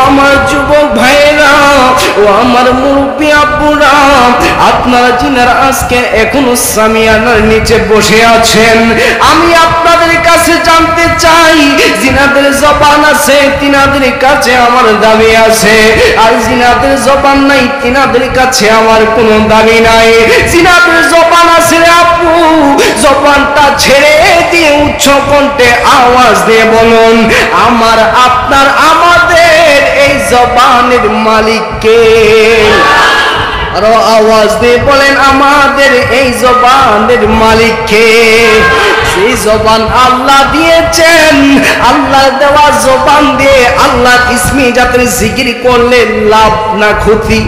আমার যুবক ভাইরা, ও আমার মুরব্বী আব্বুরা, আপনারা যিনারা আজকে এখনো সামিয়ানার নিচে বসে আছেন, আমি আপনাদের কাছে জানতে চাই, যিনাদের জবান আছে তিনাদের কাছে আমার দাবি আছে, আর যিনাদের জবান নাই তিনাদের কাছে আমার কোনো দাবি নাই। যিনাদের জবান আছে আপু, জবানটা ছেড়ে দিয়ে উচ্চ কণ্ঠে আওয়াজ দিয়ে বলুন, আমার আপনার আমাদের এই জবানের মালিক কে? আরো আওয়াজ দিয়ে বলেন, আমাদের এই জবানের মালিক কে? সেই জবান আল্লাহ দিয়েছেন। আল্লাহ দেওয়া জবান দিয়ে আল্লাহ ইসমি জাতের জিকির করলে লাভ না ক্ষতি?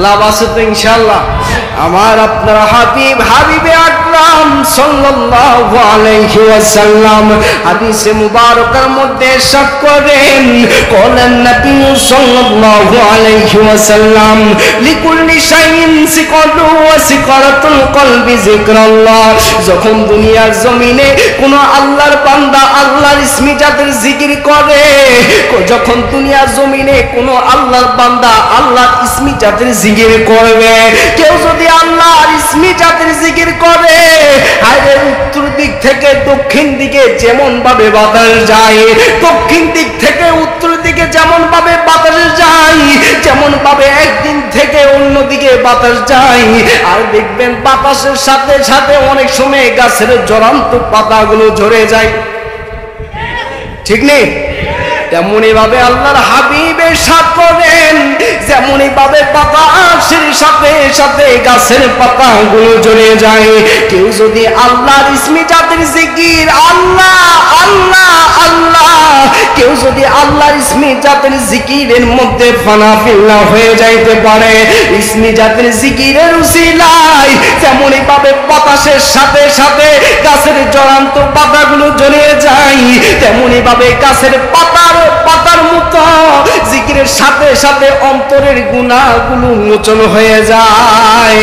লাভ আছে তো ইনশাআল্লাহ। আমার আপনার হাবিবে আকরাম সাল্লাল্লাহু আলাইহি ওয়াসাল্লাম হাদিসে মুবারকার মধ্যে ইরশাদ করেন, কলেন নবী সাল্লাল্লাহু আলাইহি ওয়াসাল্লাম, লিকুল্লি শাইইন সিকাতু ওয়া সিকারাতুল কলবি যিকরাল্লাহ। যখন দুনিয়ার জমিনে কোন আল্লাহর বান্দা আল্লাহর ইসমি জাতের জিকির করে, যখন দুনিয়ার জমিনে কোন আল্লাহর বান্দা আল্লাহর ইসমি জাতের জিকির করবে, কেউ যদি আল্লাহর ইসমি জাতের জিকির করে, আরে উত্তর দিক থেকে দক্ষিণ দিকে যেমন ভাবে বাতাস যায়, দক্ষিণ দিক থেকে উত্তর দিকে যেমন ভাবে বাতাস যায়, যেমন ভাবে একদিন থেকে অন্য দিকে বাতাস যায়, আর দেখবেন বাতাসের সাথে সাথে অনেক সময় গাছের জড়ান্ত পাতাগুলো ঝরে যায়, ঠিক নেই? তেমনি ভাবে আল্লাহর হাবিব ইরশাদ করেন, যেমনি ভাবে বাতাসের সাথে সাথে গাছের পাতাগুলো ঝরে যায়, কেউ যদি আল্লাহর ইসমি জাতের জিকির আল্লাহ আল্লাহ আল্লাহ, কেউ যদি আল্লাহর ইসমি জাতের জিকিরের মধ্যে ফানাফিল্লা হয়ে যাইতে পারে, ইসমি জাতের জিকিরের উসিলায় যেমনি ভাবে বাতাসের সাথে সাথে গাছের জড়ান্ত পাতাগুলো ঝরে যায়, তেমনি ভাবে গাছের পাতার মতো জিকিরের সাথে সাথে অন্তরের গুনাহগুলো মোচন হয়ে যায়।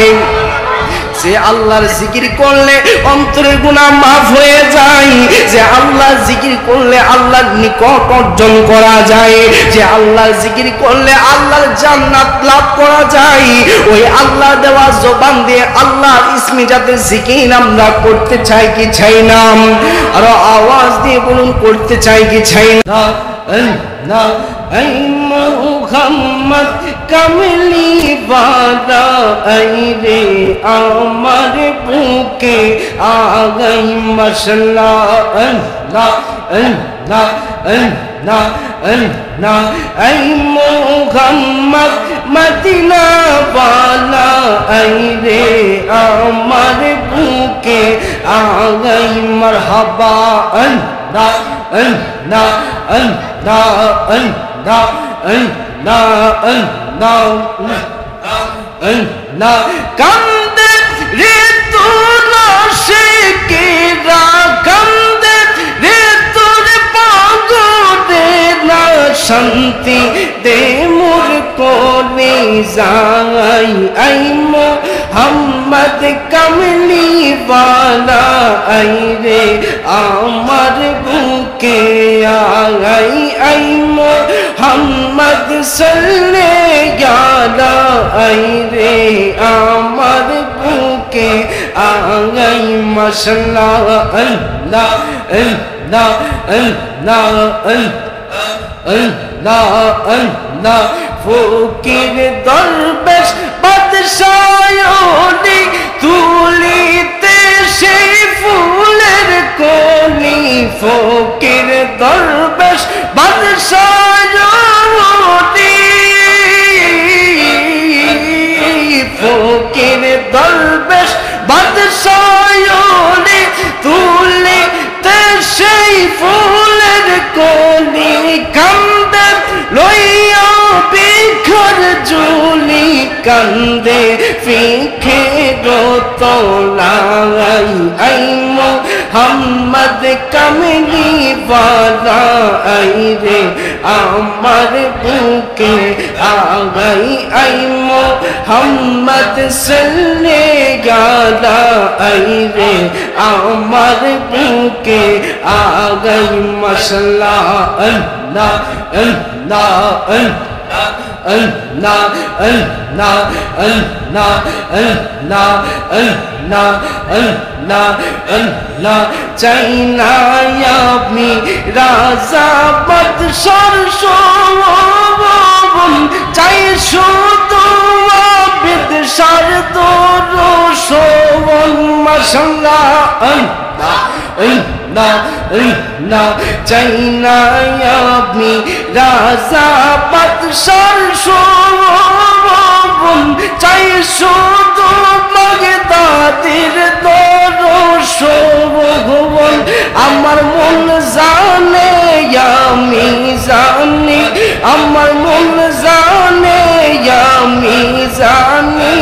যে আল্লাহর জিকির করলে অন্তরের গুনাহ মাফ হয়ে যায়, যে আল্লাহর জিকির করলে আল্লাহর নিকট অর্জন করা যায়, যে আল্লাহর জিকির করলে আল্লাহর জান্নাত লাভ করা যায়, ওই আল্লাহ দেওয়া জবান দিয়ে আল্লাহর ইসমি জাতের জিকির আমরা করতে চাই কি চাই না? আর আওয়াজ দিয়ে বলুন, করতে চাই কি চাই না? না এই মুহাম্মদ কামলি বাদা আই রে আমার বুকে আগাই মশলা না না না না এই মুহাম্মদ মদিনা বালা আই রে আমার বুকে আগাই মারহাবা না না না না না না না কান্দে রে তোর আশিকেরা, কান্দে রে তোর পাগলে না, শান্তি দে মোর কোলে যাই আই মুহাম্মদ কামলি বালা আই রে আমার বুকে আই আই মুহাম্মদ সাল্লাল্লাহু আই রে আমার বুকে আই মাশাআল্লাহ আল্লাহ আল্লাহ আল্লাহ আল্লাহ আল্লাহ ফকির দরবেশ বাদশাহনি তুলিতে সেই ফুলের কলি, ফকির দরবেশ বাদশাহনি, ফকির দরবেশ বাদশাহনি তুলিতে সেই ফুলের কলি, কান্দে লইয়া বিখর জুলি, কান্দে ফিখে তোলাই আই মুহাম্মদ কামলি বালা আই রে আমার বুকে আগাই আই মোহাম্মদ সাল্লে গালা আই রে আমার বুকে আগাই মাশাআল্লাহ আল্লাহ আল্লাহ আল্লাহ আল্লাহ আল্লাহ আল্লাহ আল্লাহ আল্লাহ আল্লাহ চাই না আমি রাজা বাদশার শোভন চাই শুধু বিদশার তোর শোভন মাশাআল্লাহ আল্লাহ আল্লাহ আল্লাহ চাই না আমি রাজা বাদশার শোভন চাই শুধু বাগদাদের তোর শোভন আমার মন জানে আমি জানি আমার মন জানে আমি জানি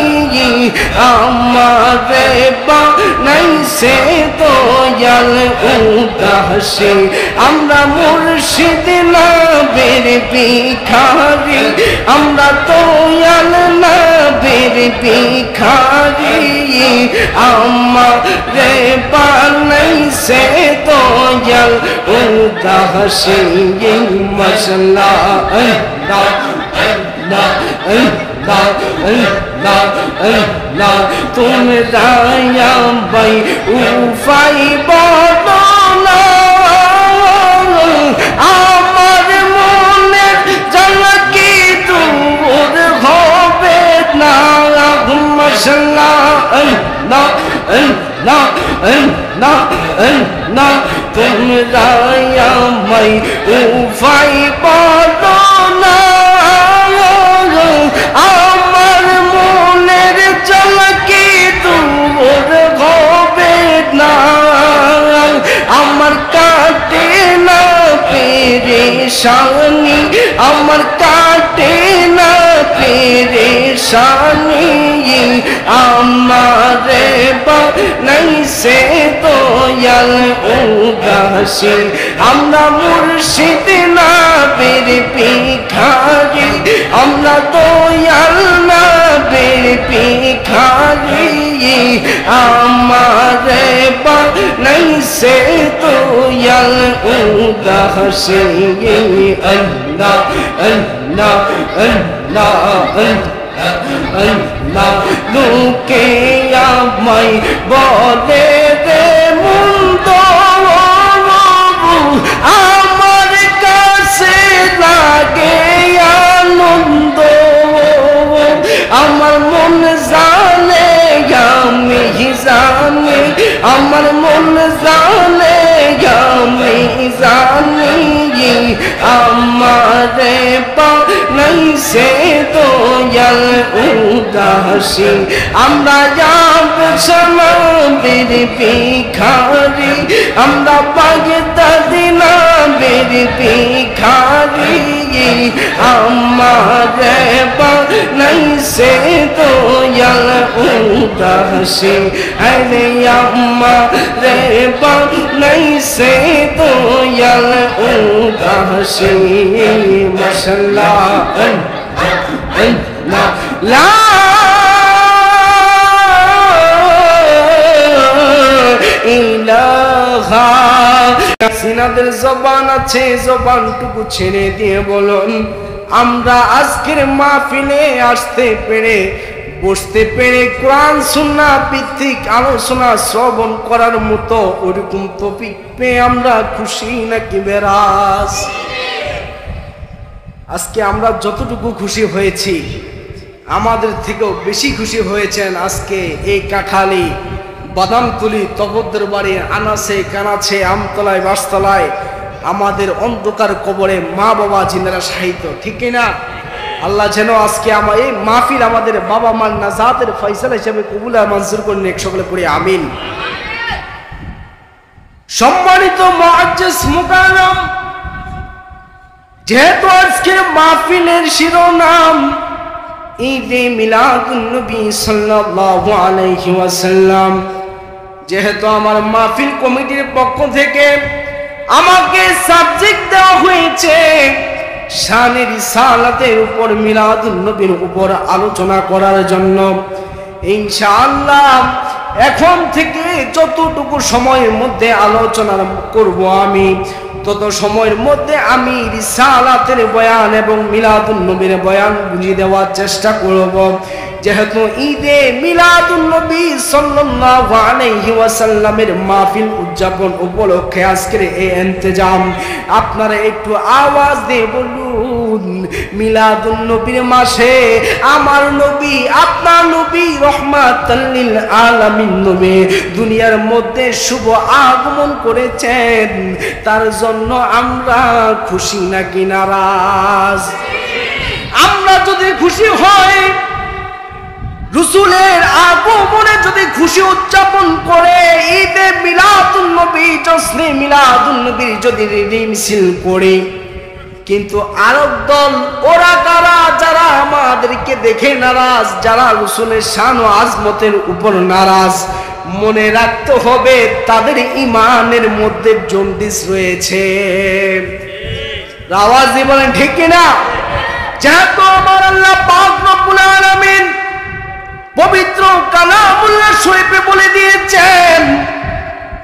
আমারে বানাইছে দয়াল উদাসী আমরা মুর্শিদ নবীর ভিখারি আমরা দয়াল নবীর ভিখারি আমারে বানাইছে দয়াল উদাসী মাশাআল্লাহ আল্লাহ আল্লাহ আল্লাহ আল্লাহ আল্লাহ তোমরা ভাই উফাই বলো না আমার মনের ঝলকি দূর হবে না মাশাআল্লাহ আল্লাহ আল্লাহ আল্লাহ আল্লাহ তোমরা ভাই উফাই বলো না আমার মনের ঝলকি দূর হবে না আমার কাটে না পেরেশানি আমার কাটে না পেরেশানি আমারে বানাইছে দয়াল উদাসী আমরা মুর্শিদ নবীর ভিখারি আমরা দয়াল নবীর ভিখারি আমারে বানাইছে দয়াল উদাসী আল্লাহ আল্লাহ আল্লাহ আল্লাহ লোকে আমায় বলে রে মন্দ আমার কাছে লাগে আনন্দ আমার মন জানে আমি জানি আমার মন জানে আমি জানি আমারে বানাইছে দয়াল উদাসী আমরা নবীর ভিখারি আমরা বাগদাদি নবীর ভিখারি আমারে বানাইছে দয়াল উদাসী আরে আমারে বানাইছে দয়াল উদাসী মাশাআল্লাহ লা ইলাহা সিনাদের জবান আছে জবানটুকু ছেড়ে দিয়ে বলুন আমরা আজকের মাহফিলে আসতে পেরে বসতে পেরে কোরআন সুন্নাহ ভিত্তিক আলোচনা শ্রবণ করার মতো ওরকম তৌফিক পেয়ে আমরা খুশি নাকি বেরাস আজকে আমরা যতটুকু খুশি হয়েছি আমাদের থেকেও বেশি খুশি হয়েছেন আজকে এই কাঠালি বাদামতুলি তবদ্দের বাড়ি আনাসে কানাছে আমতলায় বাসতলায় আমাদের অন্ধকার কবরে মা বাবা জিনারা শাহিত ঠিক না আল্লাহ যেন আজকে আমার এই মাহফিল আমাদের বাবা মার নাজাতের ফয়সালা হিসেবে কবুল আর মঞ্জুর করে নেক সকলে পড়ি আমিন সম্মানিত মুআজ্জিজ মুকাররম যেহেতু আজকের মাহফিলের শিরোনাম ঈদে মিলাদুন নবী সাল্লাল্লাহু আলাইহি ওয়াসাল্লাম যেহেতু আমার মাহফিল কমিটির পক্ষ থেকে আমাকে সাবজেক্ট দেওয়া হয়েছে শানে রিসালাতের উপর, মিলাদুন নবীর উপর আলোচনা করার জন্য। ইনশাআল্লাহ এখন থেকে যতটুকু সময়ের মধ্যে আলোচনা করব আমি, তত সময়ের মধ্যে আমি রিসালাতের বয়ান এবং মিলাদুন নবীর বয়ান বুঝিয়ে দেওয়ার চেষ্টা করব। যেহেতু ঈদে মিলাদুন নবী সাল্লাল্লাহু আলাইহি ওয়াসাল্লামের মাহফিল উদযাপন উপলক্ষে আজকের এই ইন্তেজাম, আপনারা একটু আওয়াজ দিয়ে বলুন, মিলাদুন নবীর মাসে আমার নবী, আপনার নবী রহমাতাল লিল আলামিন নবী দুনিয়ার মধ্যে শুভ আগমন করেছেন, তার জন্য আমরা খুশি নাকি নারাজ? আমরা যদি খুশি হই, রাসূলের আগমনে যদি খুশি উদযাপন করে, ঈদে মিলাদুন নবী, জশ্নে মিলাদুন নবীর যদি মিছিল করে, কিন্তু আরব দল ওরা কারা যারা আমাদেরকে দেখে নারাজ, যারা রাসূলের শান ও আজমতের উপর নারাজ, মনে রাখতে হবে তাদের ঈমানের মধ্যে জন্ডিস রয়েছে। আওয়াজ দিয়ে বলেন ঠিক কিনা? যেহেতু আমার আল্লাহ পাক রব্বুল আলামিন পবিত্র কালামুল্লাহ শরীফে বলে দিয়েছেন,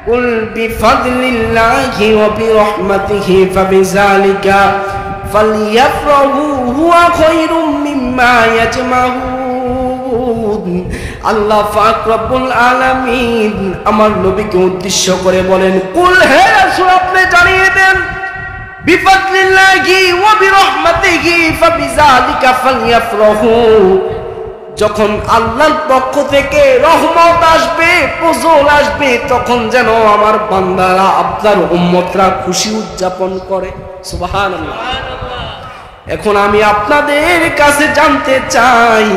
কুল বিফাদলিল্লাহি ওয়া বিরহমাতিহি ফাবিযালিকা ফালইফরাহু হুয়া খায়রুম মিম্মা ইয়াজমাউন। আল্লাহ পাক রব্বুল আলামিন আমার নবীকে উদ্দেশ্য করে বলেন, কুল, হে রাসূল আপনি জানিয়ে দেন, বিফাদলিল্লাহি ওয়া বিরহমাতিহি ফাবিযালিকা ফালইফরাহু, যখন আল্লাহর পক্ষ থেকে রহমত আসবে, ফজল আসবে, তখন যেন আমার বান্দারা, আপনার উম্মতরা খুশি উদযাপন করে। সুবহানাল্লাহ। এখন আমি আপনাদের কাছে জানতে চাই,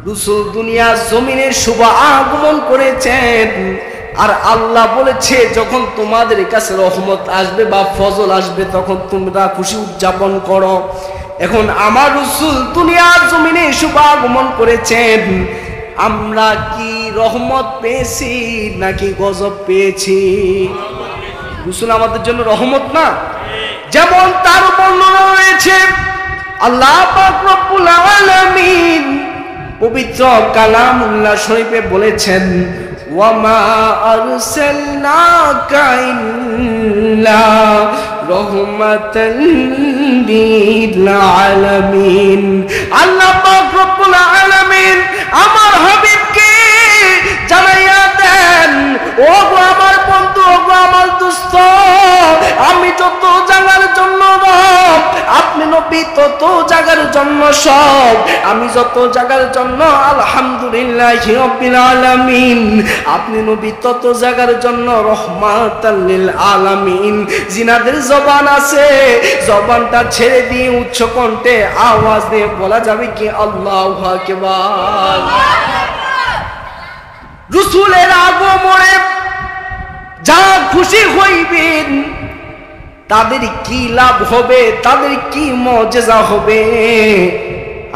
রাসূল দুনিয়া জমিনে শুভ আগমন করেছেন, আর আল্লাহ বলেছে যখন তোমাদের কাছে রহমত আসবে বা ফজল আসবে তখন তোমরা খুশি উদযাপন করো। এখন আমার রাসূল দুনিয়ার জমিনে শুভ আগমন করেছেন, আমরা কি রহমত পেয়েছি নাকি গজব পেয়েছি? রাসূল আমাদের জন্য রহমত না? যেমন তার বর্ণনা রয়েছে, আল্লাহ পাক রব্বুল আলামিন পবিত্র কালামুল্লাহ শরীফে বলেছেন, ওয়ামা আরসালনাকা ইল্লা রাহমাতাল লিল আলামিন। আল্লাহ পাক রব্বুল আলামিন আমার হাবিবকে জানাইয়া দেন, ও গো আমার বন্ধু, ও গো আমার দোস্ত, আমি যত জাগার জন্য রব, আপনি নবী তত জাগার জন্য সব, আমি যত জাগার জন্য আলহামদুলিল্লাহি রাব্বিল আলামিন, আপনি নবী তত জাগার জন্য রহমাতাল লিল আলামিন। জিনাদের জবান আছে, জবানটা ছেড়ে দিয়ে উচ্চ কণ্ঠে আওয়াজ দিয়ে বলা যাবে কি আল্লাহু আকবার। রাসূলের আগমনে যা খুশি হইবেন, তাদের কি লাভ হবে, তাদের কি মুজিজা হবে?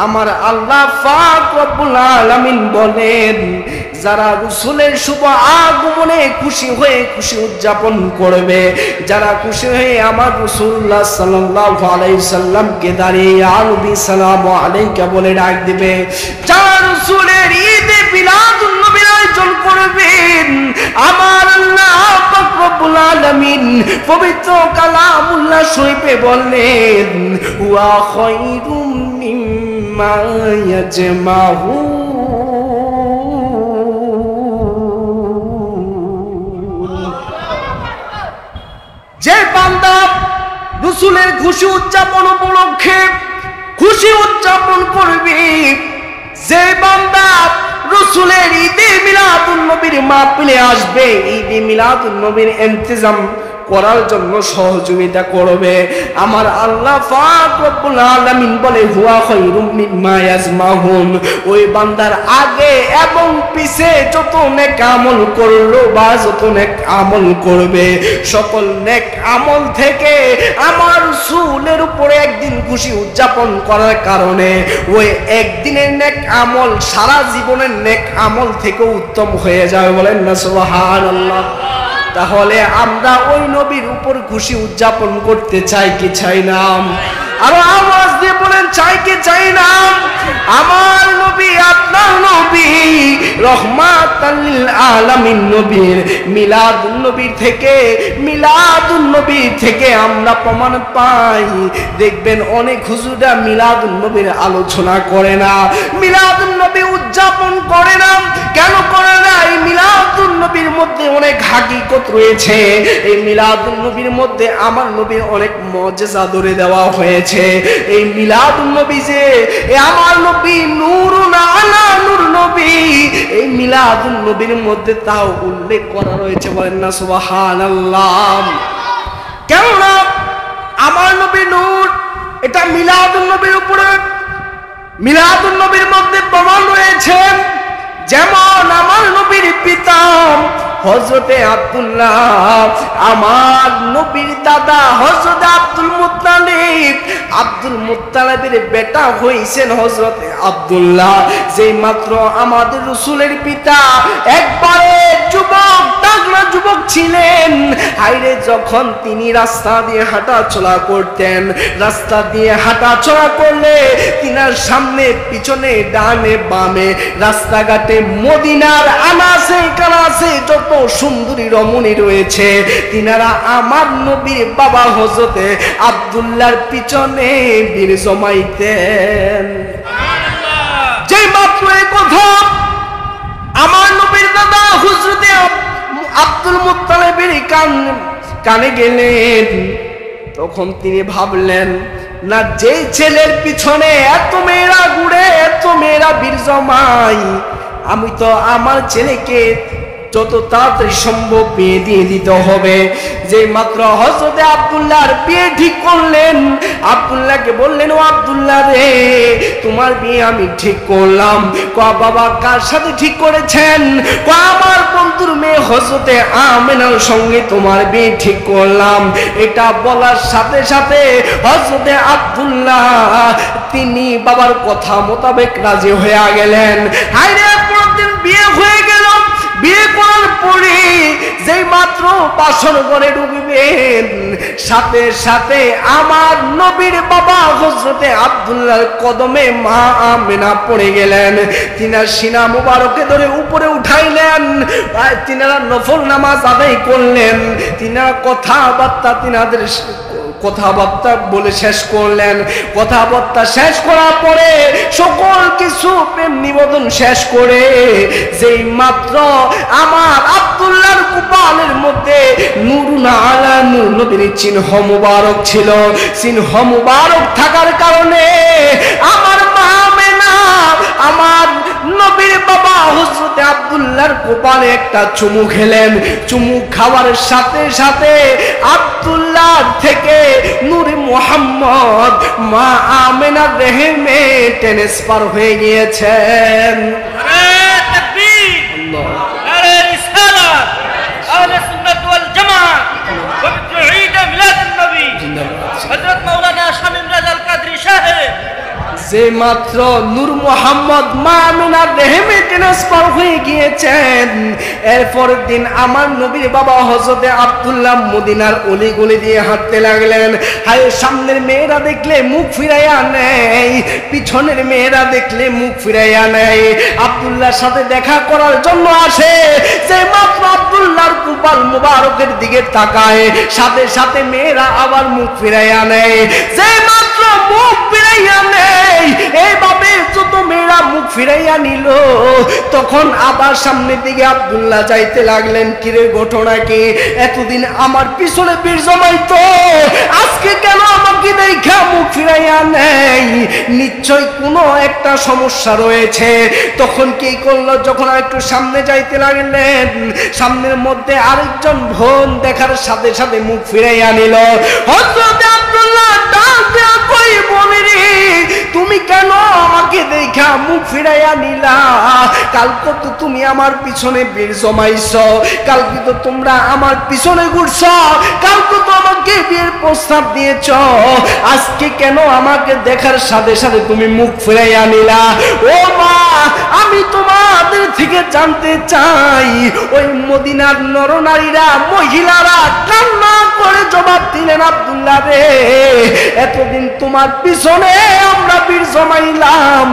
আমার আল্লাহ পাক রব্বুল আলামিন বলেন, যারা রাসূলের শুভ আগমনে খুশি হয়ে খুশি উদযাপন করবে, যারা খুশি হয়ে আমার রাসূলুল্লাহ সাল্লাল্লাহু আলাইহি সাল্লামকে দাঁড়িয়ে ইয়া নবী সালামু আলাইকা বলে ডাক দিবে, যারা রাসূলের ঈদে মিলাদুন নবীর আয়োজন করবেন, আমার আল্লাহ পাক রব্বুল আলামিন পবিত্র কালামুল্লাহ শরীফে বললেন, ওয়া খায়রুম মিম্মা ইয়াজমাউন। যে বান্দা রাসূলের খুশি উদযাপন উপলক্ষে খুশি উদযাপন করবে, যে বান্দা রাসূলের ঈদে মিলাদুন নবীর মাহফিলে আসবে, ঈদে মিলাদুন নবীর ইন্তজাম করার জন্য সহযোগিতা করবে, আমার আল্লাহ পাক রব্বুল আলামিন বলে, হুয়া খায়রুম মিম্মা ইয়াজমাউন। ওই বান্দার আগে এবং পিছে যত নেক আমল করলো বা যত নেক আমল করবে, সকল নেক আমল থেকে আমার রাসূলের উপরে একদিন খুশি উদযাপন করার কারণে ওই একদিনের নেক আমল সারা জীবনের নেক আমল থেকে উত্তম হয়ে যাবে। বলেন না সুবহানাল্লাহ। তাহলে আমরা ওই নবীর উপর খুশি উদযাপন করতে চাই কি চাই না? আর আওয়াজ দিয়ে বলেন চাই কি চাই না? আমার নবী, আপনার নবী, রহমাতাল লিল আলামিন নবীর মিলাদুন নবীর থেকে আমরা প্রমাণ পাই। দেখবেন অনেক হুজুররা মিলাদুন নবীর আলোচনা করে না, মিলাদুন নবী উদযাপন করে না। কেন করে না? এই মিলাদুন নবীর মধ্যে অনেক হাকিকত রয়েছে। এই মিলাদুন নবীর মধ্যে আমার নবীর অনেক মুজিজা ধরে দেওয়া হয়েছে। এই মিলাদুন নবী যে আমার নবী নূরুন আলা নূর নবী, এই মিলাদুন নবীর মধ্যে তাও উল্লেখ করা রয়েছে। বলেন না সুবহানাল্লাহ। কেননা আমার নবী নূর, এটা মিলাদুন নবীর উপরে, মিলাদুন নবীর মধ্যে প্রমাণ রয়েছে। যেমন আমার নবীর পিতা হযরতে আব্দুল্লাহ, আমার নবীর দাদা হযরতে আব্দুল মুত্তালিবের বেটা হইছেন হযরতে আব্দুল্লাহ, যেই মাত্র আমাদের রাসূলের পিতা একবারে যুবক, তাগড়া যুবক ছিলেন। হায়রে যখন তিনি রাস্তা দিয়ে হাঁটাচলা করতেন, রাস্তা দিয়ে হাঁটাচলা করলে তিনার সামনে পিছনে ডানে বামে রাস্তাঘাটে মদিনার আনাসে কানাসে যত সুন্দরী রমণী রয়েছে, তিনারা আমার নবীর বাবা হযরতে আব্দুল্লাহর পিছনে বীর জমাইতেন। যেই মাত্র এই কথা আমার নবীর দাদা হযরতে আব্দুল মুত্তালিবের কানে গেলেন, তখন তিনি ভাবলেন, না যে ছেলের পিছনে এত মেয়েরা ঘুরে, এত মেয়েরা বীর জমাই, আমি তো আমার ছেলেকে যত তাড়াতাড়ি সম্ভব বিয়ে দিয়ে দিতে হবে। যে মাত্র হযরতে আব্দুল্লাহর বিয়ে ঠিক করলেন, আব্দুল্লাহকে বললেন, ও আব্দুল্লাহ রে, তোমার বিয়ে আমি ঠিক করলাম। কয় বাবা কার সাথে ঠিক করেছেন? কয় আমার বন্ধুর মেয়ে হযরতে আমেনার সঙ্গে তোমার বিয়ে ঠিক করলাম। এটা বলার সাথে সাথে হযরতে আব্দুল্লাহ তিনি বাবার কথা মোতাবেক রাজি হয়ে গেলেন। হায়রে পরদিন বিয়ে হয়ে গেল। বিয়ে করার পরে যেই মাত্র বাসর ঘরে ঢুকবেন, সাথে সাথে আমার নবীর বাবা হযরতে আব্দুল্লাহর কদমে মা আমেনা পড়ে গেলেন। তিনার সিনা মুবারকে ধরে উপরে উঠাইলেন, তিনারা নফল নামাজ আদায় করলেন, তিনারা কথাবার্তা বলে শেষ করলেন। কথাবার্তা শেষ করার পরে সকল কিছু প্রেম নিবেদন শেষ করে যেই মাত্র আমার আব্দুল্লাহর কপালের মধ্যে নূরুন আলা নূর নবীর চিহ্ন মুবারক ছিল। চিহ্ন মুবারক থাকার কারণে আমার মা আমেনা আমার নবীর বাবা হযরতে আব্দুল্লাহর কপালে একটা চুমু খেলেন। চুমু খাওয়ার সাথে সাথে আব্দুল্লাহ থেকে নূরে মুহাম্মদ মা আমেনার রেহেমে ট্রান্সফার হয়ে গিয়েছেন। নারে তাকবীর, নারে রিসালাত, আহলে সুন্নাত ওয়াল জামাত, পবিত্র ঈদ মিলাদুন নবী হযরত মাওলানা শামীম রাজাল কাদরী সাহেব যে মাত্র নূর মুহাম্মদ মা আমিনার রেহেমে ট্রান্সফার হয়ে গিয়েছেন, এরপর দিন আমার নবীর বাবা হযরতে আব্দুল্লাহ মদিনার অলিগলি দিয়ে হাঁটতে লাগলেন। হায় সামনের মেয়েরা দেখলে মুখ ফিরাইয়া নেয়, পিছনের মেয়েরা দেখলে মুখ ফিরাইয়া নেয়। আব্দুল্লাহর সাথে দেখা করার জন্য আসে, যে মাত্র আব্দুল্লাহর কপাল মুবারকের দিকে তাকায়, সাথে সাথে মেয়েরা আবার মুখ ফিরাইয়া নেয়। যে মাত্র মুখ ফিরাইয়া নেয়, এইভাবে যত মেয়েরা মুখ ফিরাইয়া নিল, তখন আবার সামনের দিকে আব্দুল্লাহ যাইতে লাগলেন। কিরে ঘটনা কি? এতদিন আমার পিছনে বীর জমাইতো, আজকে কেন আমাকে দেখা মুখ ফিরাইয়া নেই? নিশ্চয় কোনো একটা সমস্যা রয়েছে। তখন কি করলো? যখন একটু সামনে যাইতে লাগলেন, সামনের মধ্যে আরেকজন বোন দেখার সাথে সাথে মুখ ফিরাইয়া নিল। হযরত আব্দুল্লাহ ডাক দেয়া কই বলি রে, তুমি কেন আমাকে দেখা মুখ ফিরাইয়া নিলা। কালকে তো তুমি আমার পিছনে বীর জমাইছ, কালকে তো তোমরা আমার পিছনে ঘুরছ, কালকে তো আমাকে বিয়ের প্রস্তাব দিয়েছ, আজকে কেন আমাকে দেখার সাথে সাথে তুমি মুখ ফিরাইয়া নিলা? ও মা, আমি তোমাদের থেকে জানতে চাই, ওই মদিনার নরনারীরা মহিলারা কান্না করে জবাব দিলেন, আব্দুল্লাহ রে, এতদিন তোমার পিছনে আমরা বীর জমাইলাম,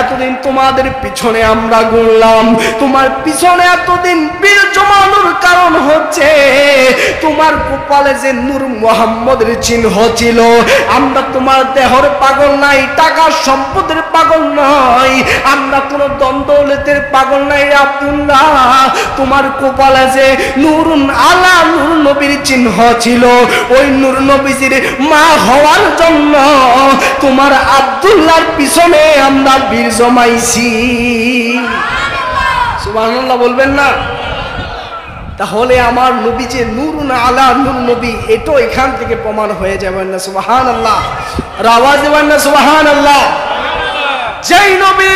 এতদিন তোমাদের পিছনে আমরা ঘুরলাম, তোমার পিছনে এতদিন বীর জমানোর কারণ হচ্ছে তোমার কপালে যে নূর মুহাম্মদের চিহ্ন ছিল। আমরা তোমার দেহর পাগল নাই, টাকার সম্পদের পাগল নয়, আমরা কোনো দ্বন্দ্বলেতের পাগল নাই আব্দুল্লাহ। তোমার কপালে যে নূরুন আলা নূর নবীর চিহ্ন ছিল, ওই নূর নবীজির মা হওয়ার জন্য তোমার আব্দুল্লাহর পিছনে আমরা বীর জমাইছি। সুবহানাল্লাহ বলবেন না? তাহলে আমার নবী যে নূরুন আলা নূর নবী, এটা এখান থেকে প্রমাণ হয়ে যাবেন না? সুবহানাল্লাহ, আওয়াজ দেবেন না সুবহানাল্লাহ? যেই নবী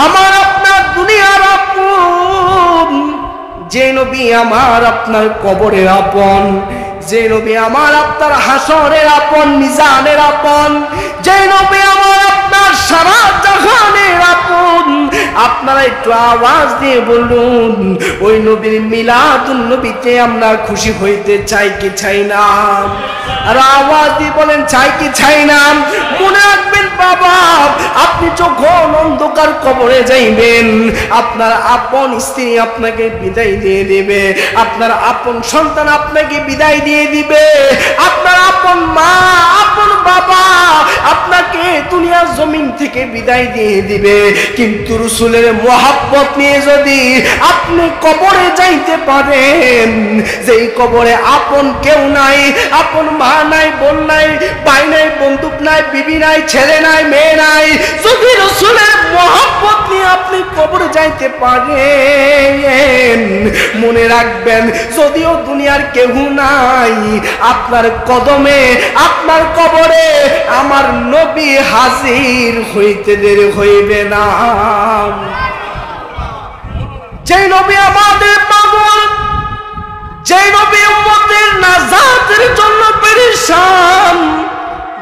আমার আপনার দুনিয়ার আপন, যে নবী আমার আপনার কবরের আপন, যে নবী আমার আপনার হাসরের আপন, মিজানের আপন, যে নবী আমার আপনার সারা জাহানের আপন, আপনারা একটু আওয়াজ দিয়ে বলুন, ওই নবীর মিলাদুন নবীতে আমরা খুশি হইতে চাই কি চাই না? আর আওয়াজ দিয়ে বলেন, চাই কি চাই না? মনে রাখবেন বাবা, আপনি যখন অন্ধকার কবরে যাইবেন, আপনার আপন স্ত্রী আপনাকে বিদায় দিয়ে দিবে, আপনার আপন সন্তান আপনাকে বিদায় দিয়ে দিবে, আপনার আপন মা আপন বাবা আপনাকে দুনিয়ার জমিন থেকে বিদায় দিয়ে দিবে। কিন্তু রাসূলের মহব্বত নিয়ে যদি আপনি কবরে যাইতে পারেন, যেই কবরে আপন কেউ নাই, আপন মা নাই, বোন নাই, ভাই নাই, বন্দুক নাই, বিবি নাই, ছেলে নাই, মেয়ে নাই, যদি রাসূলের মহব্বত নিয়ে আপনি কবরে যাইতে পারেন, মনে রাখবেন যদিও দুনিয়ার কেউ নাই, আপনার কদমে আপনার কবরে আমার নবী হাজির হইতে দেরি হইবে না। যে নবী আমাদের পাগল, যে নবী উম্মতের নাজাতের জন্য পেরেশান,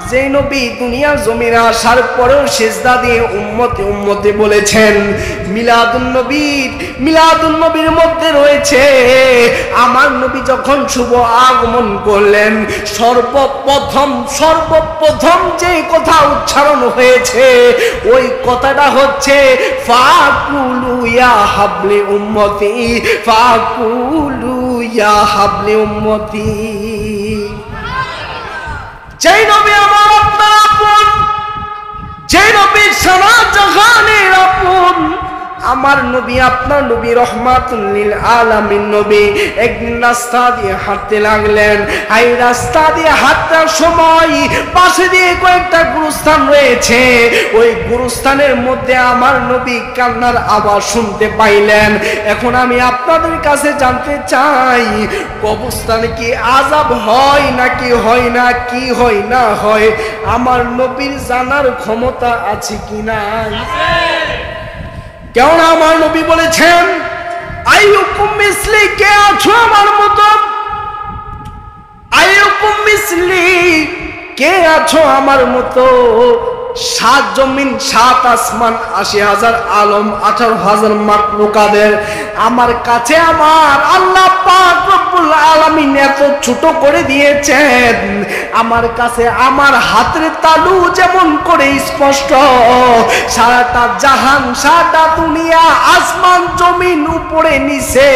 যে নবী দুনিয়ার জমিনে আসার পরেও সিজদা দিয়ে উম্মতে উম্মতে বলেছেন, মিলাদুন নবীর মধ্যে রয়েছে আমার নবী যখন শুভ আগমন করলেন, সর্বপ্রথম যে কথা উচ্চারণ হয়েছে, ওই কথাটা হচ্ছে ফাকুলু ইয়া হাবলি উম্মতি, ফাকুলু ইয়া হাবলি উম্মতি। যেই নবী আমার আপনার আপন, যেই নবী সারা জাহানের আপন, আমার নবী আপনার নবী রহমাতুল লিল আলামিন নবী একদিন রাস্তা দিয়ে হাঁটতে লাগলেন। এই রাস্তা দিয়ে হাঁটার সময় পাশে দিয়ে কয়েকটা গুরুস্থান রয়েছে, ওই গুরুস্থানের মধ্যে আমার নবী কান্নার আওয়াজ শুনতে পাইলেন। এখন আমি আপনাদের কাছে জানতে চাই, কবরস্থানে কি আযাব হয় নাকি হয় না, কি হয় না হয়, আমার নবীর জানার ক্ষমতা আছে কি নাই? কেন আমার নবী বলেছেন, আইয়ুকুম মিসলি, কে আছো আমার মতো? আইয়ুকুম মিসলি, কে আছো আমার মতো? 7 জমিন 7 আসমান 80,000 আলম 18,000 মাখলুকাদের আমার কাছে আমার আল্লাহ পাক রব্বুল আলামিন এত ছোট করে দিয়েছেন, আমার কাছে আমার হাতের তালু যেমন করে স্পষ্ট, সারাটা জাহান সারাটা দুনিয়া আসমান জমিন উপরে নিচে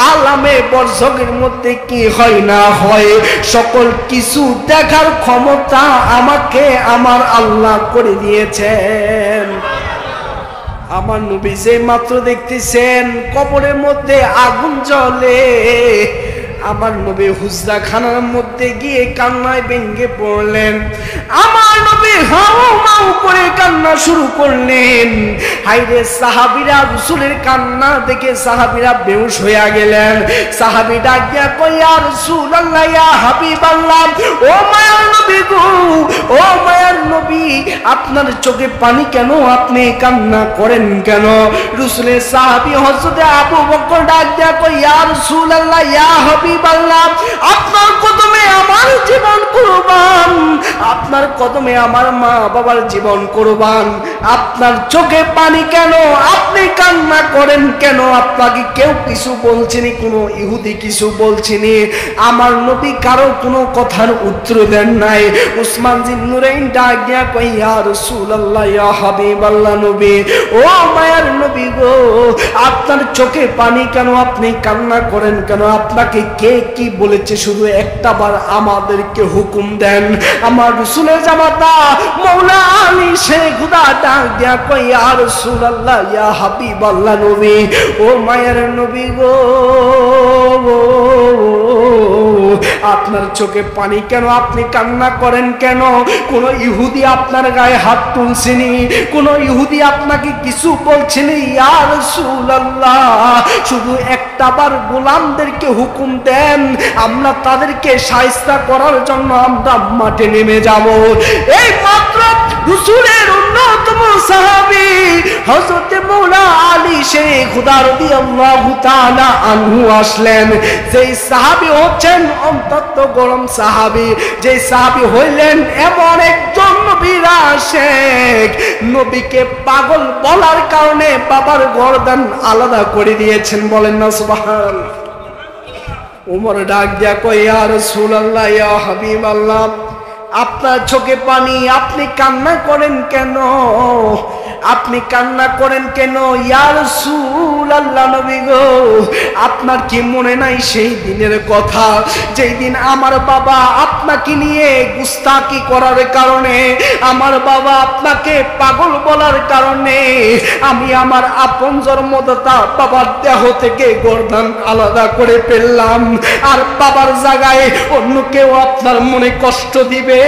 আলামে বরজখের মধ্যে কি হয় না হয় সকল কিছু দেখার ক্ষমতা আমাকে আমার আল্লাহ করে দিয়েছেন। আমার নবী যে মাত্র দেখতেছেন কবরের মধ্যে আগুন জ্বলে, আমার নবী হুজরা খানার মধ্যে গিয়ে কান্নায় ভেঙে পড়লেন। আমার নবী হাউ মাউ করে কান্না শুরু করলেন। হায়রে সাহাবীরা রাসূলের কান্না দেখে সাহাবীরা বেহুশ হয়ে গেলেন। সাহাবী ডাক দিয়া কই, ইয়া রাসূলুল্লাহ, ইয়া হাবিবাল্লাহ, ও মায়ার নবী গো, ও মায়ার নবী, আপনার চোখে পানি কেন? আপনি কান্না করেন কেন? রাসূলের সাহাবী হযরত আবু বকর ডাক দেয়া কই, ইয়া রাসূলুল্লাহ, ইয়া হাবিবাল্লাহ, আপনার কদমে আমার জীবন কুরবান, আপনার কদমে আমার মা বাবার জীবন কুরবান। আপনার চোখে পানি কেন? আপনি কান্না করেন কেন? আপনাকে কেউ কিছু বলছেনি? কোনো ইহুদি কিছু বলছেনি? আমার নবী কারো কোনো কথার উত্তর দেন নাই। উসমান জিন নুরাইন ডাক দিয়া কই, ইয়া রাসূলুল্লাহ, ইয়া হাবিবাল্লাহ নবী, ও মায়ার নবী গো, আপনার চোখে পানি কেন? আপনি কান্না করেন কেন? আপনাকে কে কি বলেছে? শুধু একটা বার আমাদেরকে হুকুম দেন। আমার রাসূলের জামাতা মাওলা আলী শেখ খুদা ডাক দিয়া কই, ইয়া রাসূলুল্লাহ, ইয়া হাবিবাল্লাহ নবী, ও মায়ের নবী গো, আপনার চোখে পানি কেন? আপনি কান্না করেন কেন? কোন ইহুদি আপনার গায়ে হাত তুলছেনি? কোন ইহুদি আপনাকে কিছু বলছেনি? ইয়া রাসূলুল্লাহ, শুধু একটা বার গোলামদেরকে হুকুম দেন, আমরা তাদেরকে শায়েস্তা করার জন্য আমরা মাঠে নেমে যাব। এই মাত্র রাসূলের অন্যতম সাহাবী হযরত মাওলা আলী শেখ খুদা রাদিয়াল্লাহু তাআলা আনহু আসলেন। যেই সাহাবী হচ্ছেন অন্তত গরম সাহাবী, যেই সাহাবী হইলেন এমন একজন নবীর আশিক, নবীকে পাগল বলার কারণে বাবার গর্দান আলাদা করে দিয়েছেন। বলেন না সুবহানাল্লাহ। ওমর ডাক দিয়া কই, ইয়া রাসূলুল্লাহ, ইয়া হাবিবাল্লাহ, আপনার চোখে পানি, আপনি কান্না করেন কেন? আপনি কান্না করেন কেন? ইয়া রাসূলুল্লাহ নবী গো, আপনার কি মনে নাই সেই দিনের কথা, যেই দিন আমার বাবা আপনাকে নিয়ে গুস্তাকি করার কারণে, আমার বাবা আপনাকে পাগল বলার কারণে আমি আমার আপন জন্মদাতা বাবার দেহ থেকে গর্দান আলাদা করে ফেললাম। আর বাবার জায়গায় অন্য কেউ আপনার মনে কষ্ট দিবে,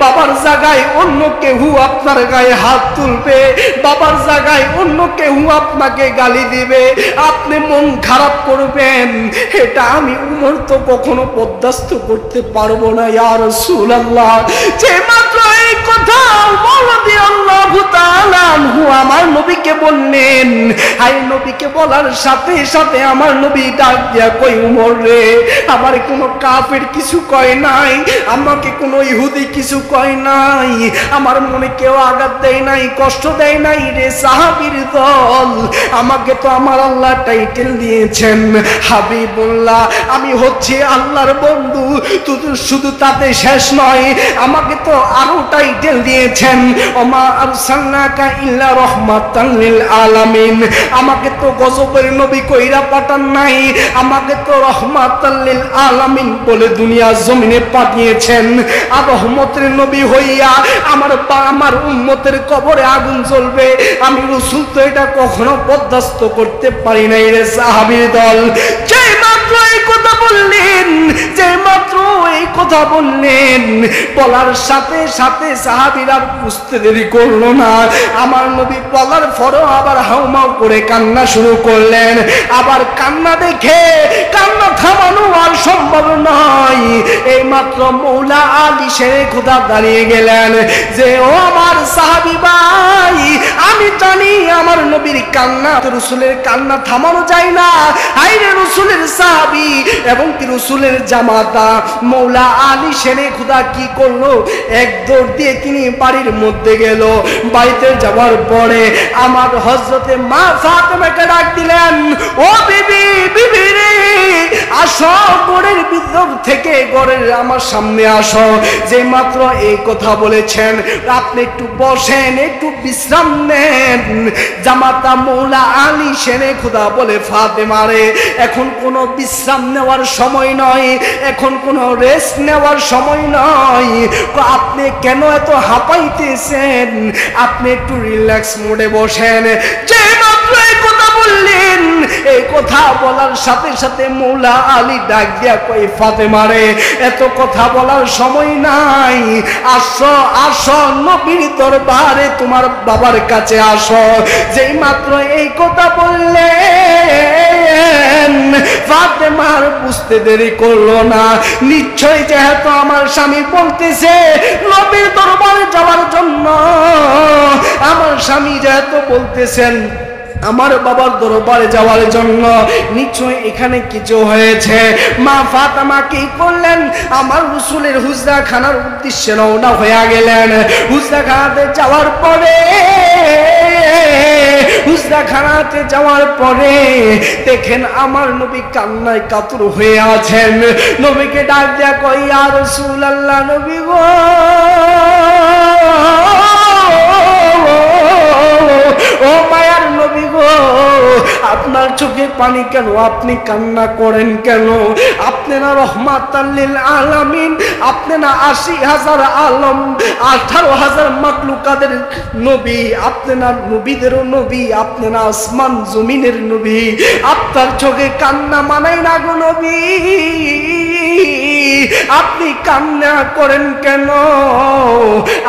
বাবার জায়গায় অন্য কেউ আপনার গায়ে হাত তুলবে, বাবার জায়গায় অন্য কেউ আপনাকে গালি দিবে, আপনি মন খারাপ করবেন, এটা আমি উমর তো কখনো বরদাস্ত করতে পারবো না। ইয়া রাসূলুল্লাহ, যে মাত্র এই কথা রাদিয়াল্লাহু তাআলা আনহু আমার নবীকে বললেন, আই নবীকে বলার সাথে সাথে আমার নবী ডাক দিয়া কই, উমর রে, আমার কোনো কাফের কিছু কয় নাই, আমাকে কোনো ইহুদি কিছু কয় নাই, আমার মনে কেউ আঘাত দেয় নাই, কষ্ট দেয় নাই রে সাহাবীর দল, আমাকে তো আমার আল্লাহ টাইটেল দিয়েছেন হাবিবুল্লাহ, আমি হচ্ছে আল্লাহর বন্ধু। শুধু তাতে শেষ নয়, আমাকে তো আরো টাইটেল দিয়েছেন, ওমা আরসালনাকা ইল্লা রাহমাতাল লিল আলামিন, আমাকে তো গজবের নবী কইরা পাঠান নাই, আমাকে তো রাহমাতাল লিল আলামিন বলে দুনিয়া জমিনে পাঠিয়েছেন। আর রহমতের নবী হইয়া আমার উম্মতের কবরে আগুন জ্বলবে, আমি রাসূল তো এটা কখনো বরদাস্ত করতে পারি নাই রে সাহাবীর দল। যেই মাত্র এই কথা বললেন, যেই মাত্র এই কথা বললেন, বলার সাথে সাথে সাহাবীরা বুঝতে দেরি করলো না, আমার নবী বলার পরও আবার হাউমাউ করে কান্না শুরু করলেন। আবার কান্না দেখে কান্না থামানো আর সম্ভব নয়, এই মাত্র মাওলা আলী শেখ খুদা দাঁড়িয়ে গেলেন যে, ও আমার সাহাবী ভাই, আমি জানি আমার নবীর কান্না, রাসূলের কান্না থামানো যায় না। আইরে রাসূলের সাহাবী এবং কি রাসূলের জামাতা মাওলা আলী শেখ খুদা কি করলো, এক দৌড় দিয়ে তিনি বাড়ির মধ্যে গেল। বাড়িতে যাওয়ার পরে আমার হযরতে মা ফাতেমাকে ডাক দিলেন, ও বিবি, বিবি রে, আসো, ঘরের ভিতর থেকে ঘরের আমার সামনে আসো। যে মাত্র এই কথা বলেছেন, আপনি একটু বসেন, একটু বিশ্রাম নেন। জামাতা মাওলা আলী শেখ খুদা বলে, ফাতেমা রে, এখন কোনো বিশ্রাম নেওয়ার সময় নয়, এখন কোনো রেস্ট নেওয়ার সময় নয়, আপনি কেন এত হাঁপাইতেছেন, আপনি একটু রিল্যাক্স মোডে বসেন। যে মাত্র এই কথা বললেন, এই কথা বলার সাথে সাথে মাওলা আলী ডাক দিয়া কই, ফাতেমা রে, এত কথা বলার সময় নাই, আসো আসো, নবীর দরবারে তোমার বাবার কাছে আসো। যেই মাত্র এই কথা বললেন, করলেন। ফাতেমার বুঝতে দেরি করলো না, নিশ্চয় যেহেতু আমার স্বামী বলতেছে নবীর দরবারে যাওয়ার জন্য, আমার স্বামী যেহেতু বলতেছেন আমার বাবার দরবারে যাওয়ার জন্য, নিশ্চয় এখানে কিছু হয়েছে। মা ফাতেমা কি করলেন, আমার রাসূলের হুজরা খানার উদ্দেশ্যে রওনা হয়ে গেলেন। হুজরা খানাতে যাওয়ার পরে হুজরাখানাতে যাওয়ার পরে দেখেন আমার নবী কান্নায় কাতর হয়ে আছেন। নবীকে ডাক দেয়া কই, ইয়া রাসূলুল্লাহ, নবী গো, ও মায়ার নবী গো, আপনার চোখে পানি কেন? আপনি কান্না করেন কেন? আপনি না রহমাতাল লিল আলামিন, আপনি না ৮০,০০০ আলম ১৮,০০০ মাখলুকাতের নবী, আপনি না নবীদেরও নবী, আপনি না আসমান জমিনের নবী, আপনার চোখে কান্না মানাই না গো নবী, আপনি কান্না করেন কেন?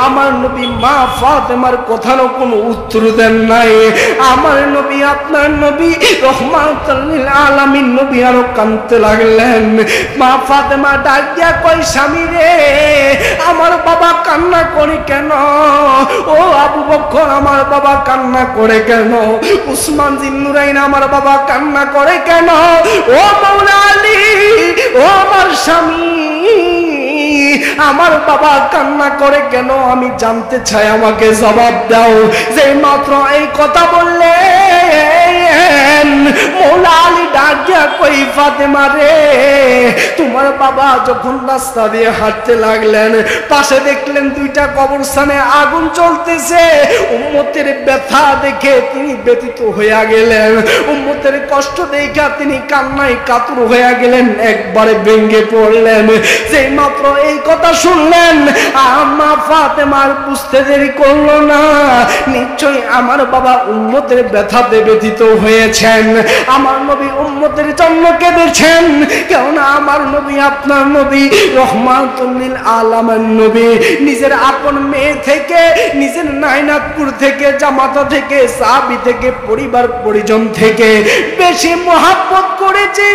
আমার নবী মা ফাতেমার কথার কোনো উত্তর দেন নাই। আমার নবী, আপনার নবী রহমাতুল লিল আলামিন নবী আরো কাঁদতে লাগলেন। মা ফাতেমা ডাক দিয়া কই, স্বামী রে, আমার বাবা কান্না করে কেন? ও আবু বকর, আমার বাবা কান্না করে কেন? উসমান জিন্নুরাইন, আমার বাবা কান্না করে কেন? ও মাওলা আলী, ও আমার স্বামী, আমার বাবা কান্না করে কেন? আমি জানতে চাই, আমাকে জবাব দাও। যে মাত্র এই কথা বললেন, মৌলা আলী ডাক দিয়া কই, ফাতেমা রে, তোমার বাবা যখন রাস্তা দিয়ে হাঁটতে লাগলেন, পাশে দেখলেন দুইটা কবরস্থানে আগুন চলতেছে। উম্মতের ব্যথা দেখে তিনি ব্যথিত হইয়া গেলেন, উম্মতের কষ্ট দেখা তিনি কান্নায় কাতর হইয়া গেলেন, একবারে ভেঙে পড়লেন। যেই মাত্র এই কথা শুনলেন, আম্মা ফাতেমার বুঝতে দেরি করলো না, নিশ্চয়ই আমার বাবা উম্মতের ব্যথাতে ব্যথিত হয়েছেন, আমার নবী উম্মতের জন্য কেঁদেছেন। কেননা আমার নবী, আপনার নবী রহমাতুল লিল আলামিন নবী নিজের আপন মেয়ে থেকে, নিজের নাইনাতপুর থেকে, জামাতা থেকে, সাহাবী থেকে, পরিবার পরিজন থেকে বেশি মহব্বত করেছি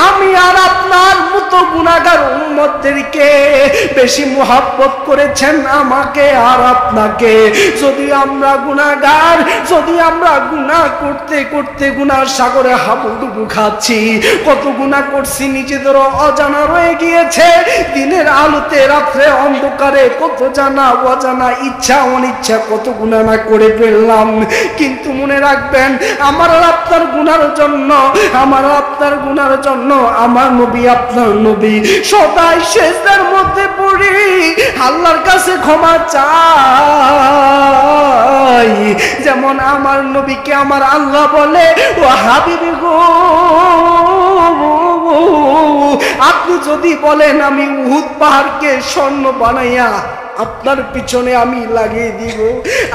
আমি আর আপনার মতো গুনাহগার উম্মতদেরকে বেশি মহব্বত করেছেন আমাকে আর আপনাকে। যদি আমরা গুনাহগার, যদি আমরা গুনাহ করতে করতে গুনার সাগরে হাবুডুবু খাচ্ছি, কত গুনাহ করছি নিজেদেরও অজানা রয়ে গিয়েছে। দিনের আলোতে রাত্রে অন্ধকারে কত জানা অজানা, ইচ্ছা অনিচ্ছা কত গুনাহ না করে ফেললাম। কিন্তু মনে রাখবেন, আমার আপনার গুনার জন্য, আমার আপনার গুনার জন্য আমার নবী, আপনার নবী সদাই সেজদার মধ্যে পড়ি আল্লাহর কাছে ক্ষমা চাই। যেমন আমার নবীকে আমার আল্লাহ বলে, ও হাবিবি গো, আপনি যদি বলেন আমি উহুদ পাহাড়কে স্বর্ণ বানাইয়া আপনার পিছনে আমি লাগিয়ে দিব,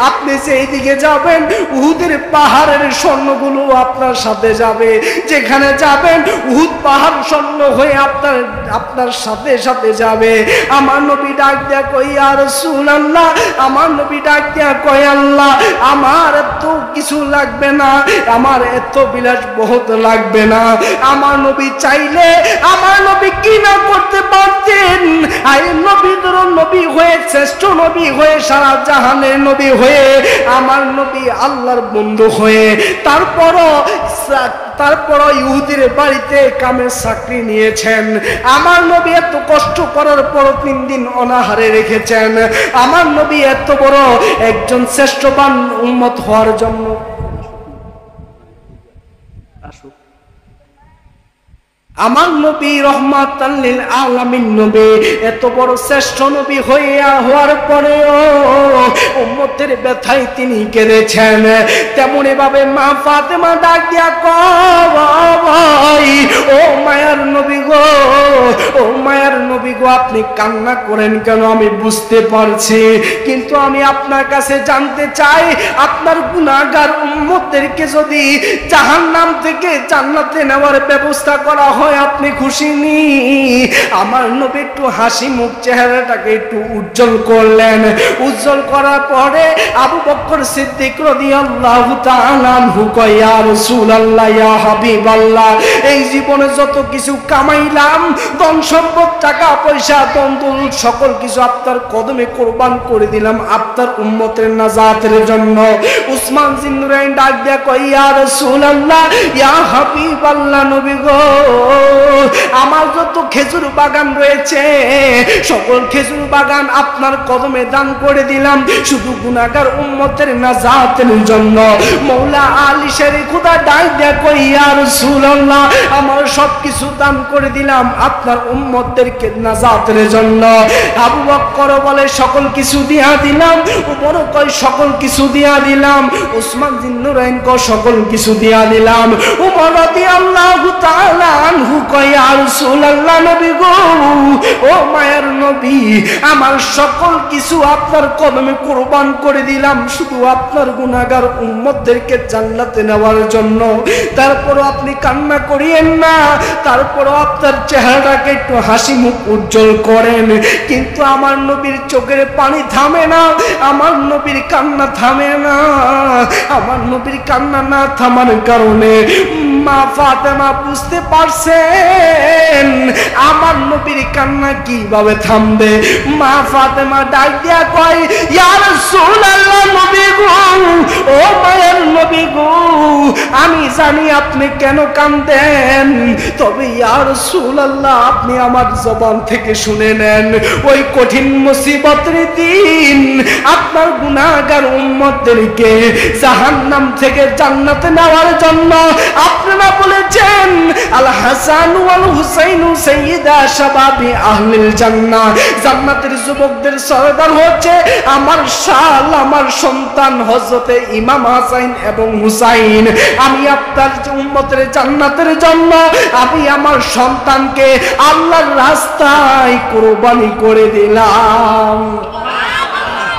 আপনি সেই দিকে যাবেন, উহুদের পাহাড়ের স্বর্ণগুলো আপনার সাথে যাবে, যেখানে যাবেন উহুদ পাহাড় স্বর্ণ হয়ে আপনার সাথে সাথে যাবে। আমার নবী ডাক দেয়া কই, ইয়া রাসূলুল্লাহ, আমার নবী ডাক দেয়া কই, আল্লাহ আমার এত কিছু লাগবে না, আমার এত বিলাস বহুত লাগবে না। আমার নবী চাইলে আমার নবী কি না করতে পারতেন। আই নবীদের নবী হয়ে, শ্রেষ্ঠ নবী হয়ে, সারা জাহানের নবী হয়ে, আমার নবী আল্লাহর বন্ধু হয়ে, তারপরও ইহুদির বাড়িতে কামের চাকরি নিয়েছেন। আমার নবী এত কষ্ট করার পর 3 দিন অনাহারে রেখেছেন। আমার নবী এত বড় একজন শ্রেষ্ঠবান উম্মত হওয়ার জন্য, আমার নবী রহমাতাল লিল আলামিন নবী এত বড় শ্রেষ্ঠ নবী হওয়ার পরেও উম্মতের ব্যথায় তিনি কেঁদেছেন। তেমনি ভাবে মা ফাতেমা ডাক দিয়া কয়, ও মায়ার নবী গো, ও মায়ার নবী গো, আপনি কান্না করেন কেন? আমি বুঝতে পারছি, কিন্তু আমি আপনার কাছে জানতে চাই, আপনার গুনাহগার উম্মতদেরকে যদি জাহান্নাম থেকে জান্নাতে নেওয়ার ব্যবস্থা করা হয়, হয় আপনি খুশি নি? আমার নবী একটু হাসি মুখ চেহারাটাকে একটু উজ্জ্বল করলেন। উজ্জ্বল করার পরে আবু বকর সিদ্দিক রাদিয়াল্লাহু তাআলা আনহু কয়, ইয়া রাসূলুল্লাহ, ইয়া হাবিবাল্লাহ, এই জীবনে যত কিছু কামাইলাম, ধন সম্পদ, টাকা পয়সা, দন্দল, সকল কিছু আপনার কদমে কোরবান করে দিলাম আপনার উম্মতের নাজাতের জন্য। উসমান জিন্নুরাইন ডাক দিয়া কয়, ইয়া রাসূলুল্লাহ, ইয়া হাবিবাল্লাহ, নবী গো, আমার যত খেজুর বাগান রয়েছে সকল খেজুর বাগান আপনার কদমে দান করে দিলাম শুধু গুনাহগার উম্মতের নাজাতের জন্য। মওলা আলী শেরে খোদা ডাক দিয়া কয়, ইয়া রাসূলুল্লাহ, আমার সবকিছু দান করে দিলাম আপনার উম্মতদেরকে নাজাতের জন্য। আবু বকর বলে, সকল কিছু দিয়া দিলাম। উমর কয়, সকল কিছু দিয়া দিলাম। উসমান জিন্নুরাইন কয়, সকল কিছু দিয়া দিলাম। উমর রাদিয়াল্লাহু তাআলা আনহু কয়, ইয়া রাসূলুল্লাহ, নবী গো, ও মায়ের নবী, আমার সকল কিছু আপনার কদমে কুরবান করে দিলাম শুধু আপনার গুনাহগার উম্মতদেরকে জান্নাতে নেওয়ার জন্য। তারপরও আপনি কান্না করিয়েন না, তারপরও আপনার চেহারাটাকে একটু হাসি মুখ উজ্জ্বল করেন। কিন্তু আমার নবীর চোখের পানি থামে না, আমার নবীর কান্না থামে না। আমার নবীর কান্না না থামার কারণে মা ফাতেমা বুঝতে পারছেন আমার নবীর কান্না কিভাবে থামবে। মা ফাতেমা ডাক দিয়া কয়, ইয়া রাসূলুল্লাহ, নবী গো, ও মায়ের নবী গো, আমি জানি আপনি কেন কাঁদেন, তবে ইয়া রাসূলুল্লাহ, আপনি আমার জবান থেকে শুনে নেন। ওই কঠিন মুসিবতের দিন আপনার গুনাহগার উম্মতদেরকে জাহান্নাম থেকে জান্নাতে নেওয়ার জন্য আপনারা বলেছেন, আল হাসান ওয়াল হুসাইন সাইয়্যিদা শাবাবি আহলিল জান্নাহ, জান্নাতের যুবকদের সরদার হচ্ছে আমার শাল, আমার সন্তান হযরতে ইমাম হাসান এবং হুসাইন। আমি আপনার উম্মতের জান্নাতের জন্য আমি আমার সন্তানকে আল্লাহর রাস্তায় কুরবানি করে দিলাম।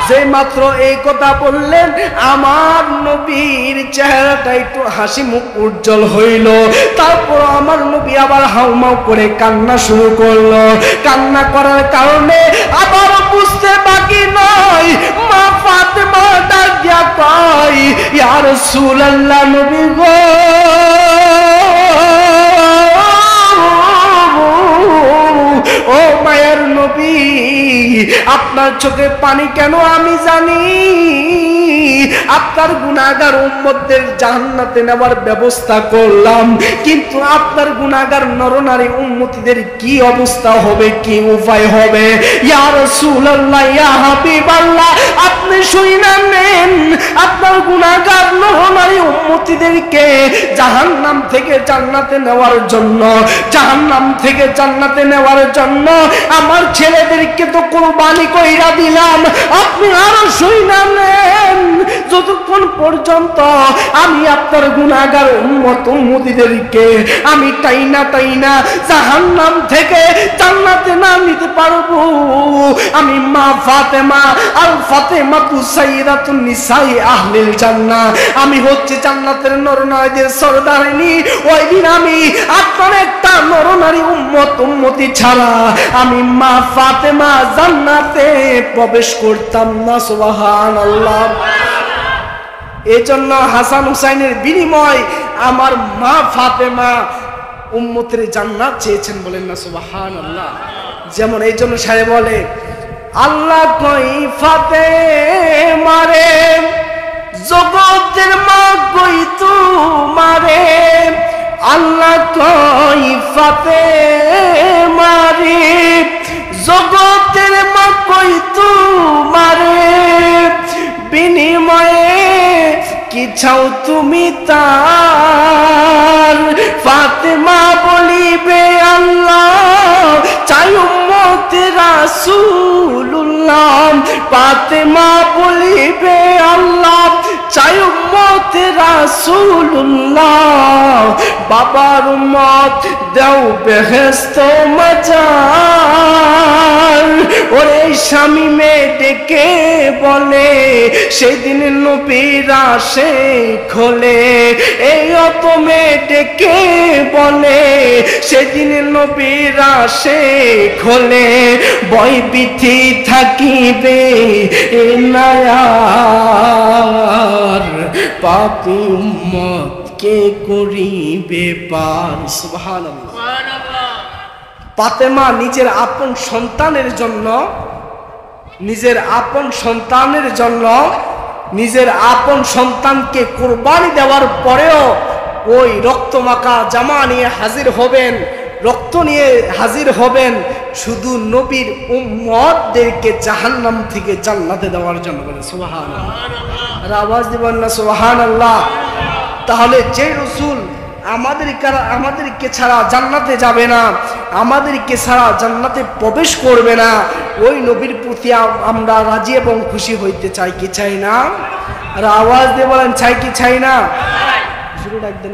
যে মাত্র এই কথা বললেন আমার নবীর চেহারাটা একটু হাসি মুখ উজ্জ্বল হইল। তারপর আমার নবী আবার হাউমাউ করে কান্না শুরু করলো। কান্না করার কারণে আবার বুঝতে বাকি নয়, মা ফাতেমা ডাক দিয়া কয়, ইয়া রাসূলুল্লাহ, নবী গো, ও মায়ের নবী, আপনার চোখে পানি কেন আমি জানি। আপনার গুনাহগার উম্মতদের জান্নাতে নেওয়ার ব্যবস্থা করলাম, কিন্তু আপনার গুনাহগার নরনারী উম্মতিদের কি অবস্থা হবে, কি উপায় হবে। ইয়া রাসূলুল্লাহ, ইয়া হাবিবাল্লাহ, আপনি শুইনা নেন, আপনার গুনাহগার নরনারী উম্মতিদেরকে জাহান্নাম থেকে জান্নাতে নেওয়ার জন্য, জাহান্নাম থেকে জান্নাতে নেওয়ার জন্য আমার ছেলেদেরকে তো কুরবানি কইরা দিলাম, আপনি আরো শুইনা নেন, যতক্ষণ পর্যন্ত আমি আপনার গুনাহগার উম্মতিদেরকে আমি টাইনা টাইনা জাহান্নাম থেকে জান্নাতে না নিতে পারবো, আমি মা ফাতেমা আল ফাতেমাতু সাইয়্যিদাতুন নিসাই আহলিল জান্নাহ, আমি হচ্ছে জান্নাতের নরনারীদের সরদারিনী। ওই দিন আমি আপনার একটা নরনারী উম্মতি ছাড়া আমি মা ফাতেমা জান্নাতে প্রবেশ করতাম না। সুবহানাল্লাহ। এজন্য হাসান হুসাইনের বিনিময় আমার মা ফাতেমা উম্মতের জান্নাত চেয়েছেন, বলেন না সুবহানাল্লাহ। যেমন এই জন্য সাহেব বলে, আল্লাহ কই ফাতেমারে, জগতের মা কই তোমারে, আল্লাহ কই ফাতেমারে, জগতের মা কই তোমারে, বিনিময়ে কি চাও তুমি তার। ফাতেমা বলিবে, আল্লাহ চাই উম্মতে রাসূলুল্লাহ। ফাতেমা বলিবে, আল্লাহ চাই উম্মত রাসূলুল্লাহ, বাবার উম্মত দাও বেহেশত মাজার। ওরে স্বামী মেয়ে ডেকে বলে সেদিন নবীর আসে খোলে, এই অত মেয়ে ডেকে বলে সেদিন নবীর আসে খোলে, বই বিথি থাকিবে এ নায়ার, পাপী উম্মত কে করিবে পার। সুবহানাল্লাহ। ফাতেমা নিজের আপন সন্তানের জন্য, নিজের আপন সন্তানের জন্য, নিজের আপন সন্তানকে কুরবানি দেওয়ার পরেও ওই রক্তমাখা জামা নিয়ে হাজির হবেন, রক্ত নিয়ে হাজির হবেন শুধু নবীর উম্মতদেরকে জাহান্নাম থেকে জান্নাতে দেওয়ার জন্য। বলে সুবহানাল্লাহ। আর আওয়াজ দিবেন না সুবহানাল্লাহ। তাহলে যে রাসূল আমাদেরকে ছাড়া জান্নাতে যাবে না, আমাদেরকে ছাড়া জান্নাতে প্রবেশ করবে না, ওই নবীর প্রতি আমরা রাজি এবং খুশি হইতে চাই কি চাই না? আর আওয়াজ দিয়ে বলেন চাই কি চাই না? শুরু একদম